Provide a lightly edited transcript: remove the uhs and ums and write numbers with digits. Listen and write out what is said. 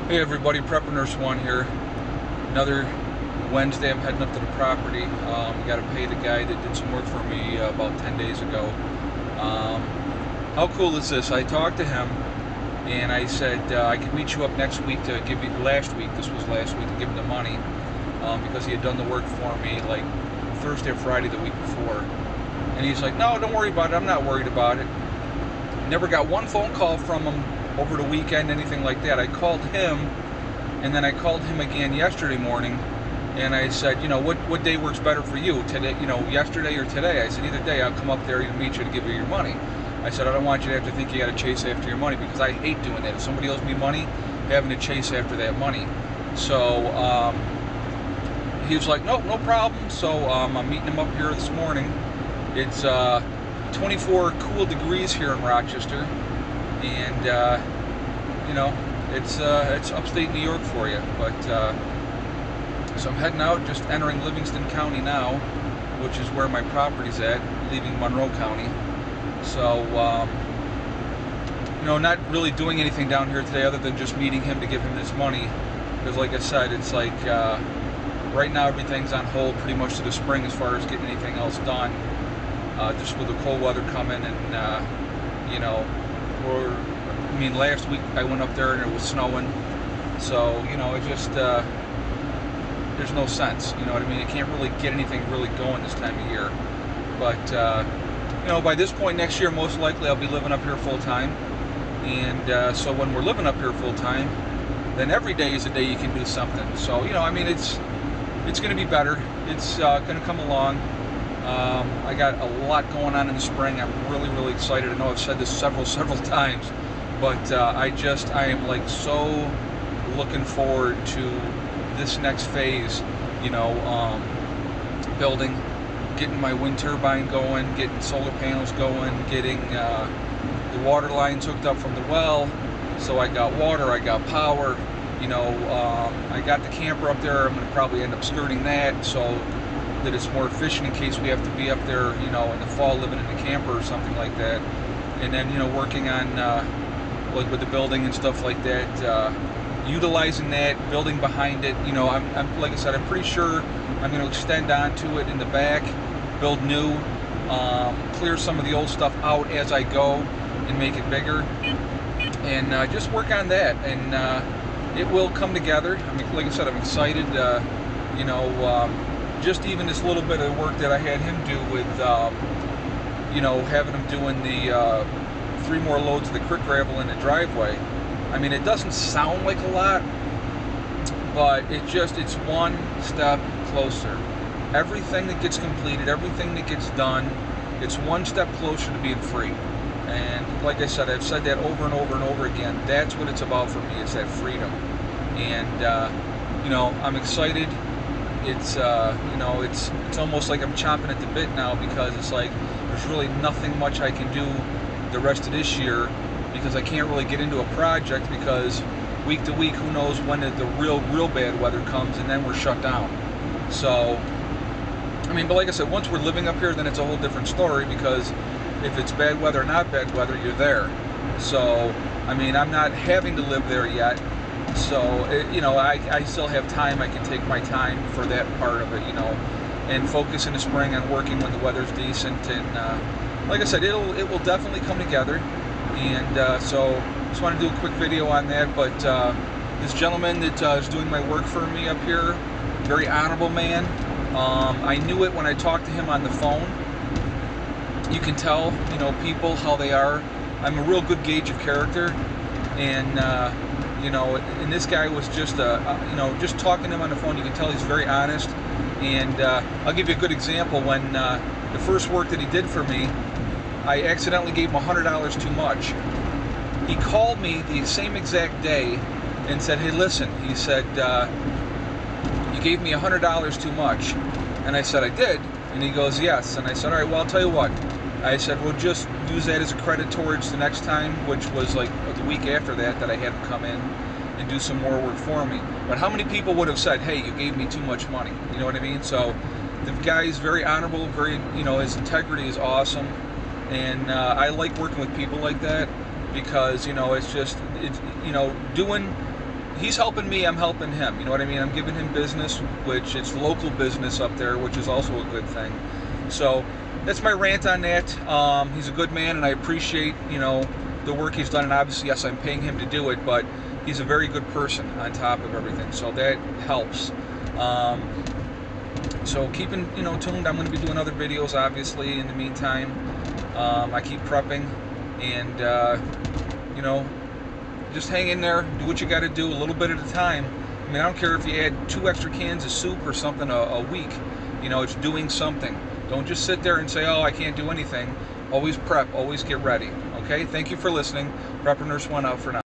Hey everybody, Prepper Nurse One here. Another Wednesday, I'm heading up to the property. Got to pay the guy that did some work for me about 10 days ago. How cool is this? I talked to him and I said I could meet you up next week to give you, last week to give him the money because he had done the work for me like Thursday or Friday the week before. And he's like, no, don't worry about it, I'm not worried about it. Never got one phone call from him over the weekend, anything like that. I called him, and then I called him again yesterday morning, and I said, you know, what day works better for you? Today, you know, yesterday or today? I said, either day, I'll come up there to meet you to give you your money. I said, I don't want you to have to think you got to chase after your money, because I hate doing that. If somebody owes me money, having to chase after that money. So he was like, nope, no problem. So I'm meeting him up here this morning. It's 24 cool degrees here in Rochester, and you know, it's upstate New York for you. But so I'm heading out, just entering Livingston County now, which is where my property's at, leaving Monroe County. So you know, not really doing anything down here today other than just meeting him to give him this money, because like I said, it's like right now everything's on hold pretty much to the spring as far as getting anything else done. Just with the cold weather coming, and you know, I mean, last week I went up there and it was snowing, so you know, it just there's no sense, you know what I mean? You can't really get anything really going this time of year. But you know, by this point next year, most likely I'll be living up here full time, and so when we're living up here full time, then every day is a day you can do something. So you know, I mean, it's going to be better. It's going to come along. I got a lot going on in the spring. I'm really excited. I know I've said this several times, but I am like so looking forward to this next phase, you know, building, getting my wind turbine going, getting solar panels going, getting the water lines hooked up from the well, so I got water, I got power, you know. I got the camper up there. I'm going to probably end up skirting that so that it's more efficient in case we have to be up there, you know, in the fall, living in a camper or something like that. And then, you know, working on like with the building and stuff like that, utilizing that, building behind it. You know, I'm like I said, I'm pretty sure I'm going to extend onto it in the back, build new, clear some of the old stuff out as I go and make it bigger, and just work on that, and it will come together. I mean, like I said, I'm excited. You know, just even this little bit of work that I had him do with, you know, having him doing the 3 more loads of the crick gravel in the driveway. I mean, it doesn't sound like a lot, but it's one step closer. Everything that gets completed, everything that gets done, it's one step closer to being free. And like I said, I've said that over and over and over again. That's what it's about for me. It's that freedom. And you know, I'm excited. It's you know, it's almost like I'm chomping at the bit now, because it's like there's really nothing much I can do the rest of this year, because I can't really get into a project, because week to week, who knows when the real bad weather comes, and then we're shut down. So I mean, but like I said, once we're living up here, then it's a whole different story, because if it's bad weather or not bad weather, you're there. So I mean, I'm not having to live there yet. So, you know, I still have time. I can take my time for that part of it, you know, and focus in the spring on working when the weather's decent. And like I said, it will definitely come together. And so just want to do a quick video on that. But this gentleman that is doing my work for me up here, very honorable man. I knew it when I talked to him on the phone. You can tell, you know, people how they are. I'm a real good gauge of character, and you know, and this guy was just, you know, just talking to him on the phone, you can tell he's very honest. And I'll give you a good example. When the first work that he did for me, I accidentally gave him $100 too much. He called me the same exact day and said, hey, listen, he said, you gave me $100 too much. And I said, I did? And he goes, yes. And I said, all right, well, I'll tell you what. I said, we'll just use that as a credit towards the next time, which was like the week after that I had him come in and do some more work for me. But how many people would have said, hey, you gave me too much money? You know what I mean? So the guy is very honorable, very, you know, his integrity is awesome. And I like working with people like that, because, you know, it's just, it's, you know, doing he's helping me, I'm helping him. You know what I mean? I'm giving him business, which it's local business up there, which is also a good thing. So that's my rant on that. He's a good man, and I appreciate, you know, the work he's done. And obviously, yes, I'm paying him to do it, but he's a very good person on top of everything. So that helps. So keeping, you know, tuned. I'm going to be doing other videos, obviously, in the meantime. I keep prepping, and you know, just hang in there, do what you got to do, a little bit at a time. I mean, I don't care if you add 2 extra cans of soup or something a week. You know, it's doing something. Don't just sit there and say, oh, I can't do anything. Always prep, always get ready. Okay, thank you for listening. Prepper Nurse 1 out for now.